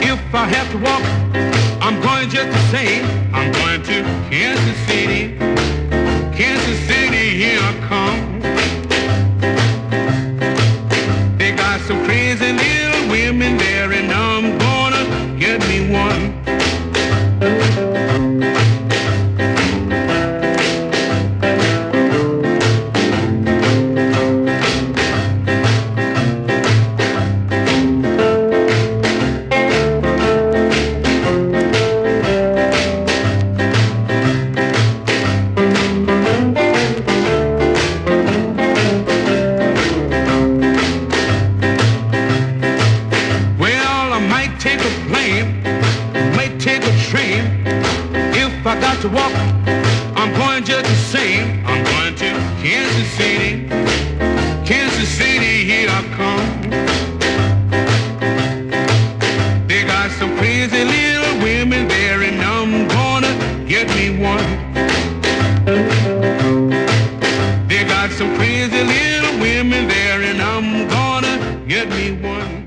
If I have to walk, I'm going just the same. I'm going to Kansas City. Kansas City, here I come. They got some crazy little women there, and I'm gonna get me one. Take a plane, might take a train. If I got to walk, I'm going just the same. I'm going to Kansas City. Kansas City, here I come. They got some crazy little women there, and I'm gonna get me one. They got some crazy little women there, and I'm gonna get me one.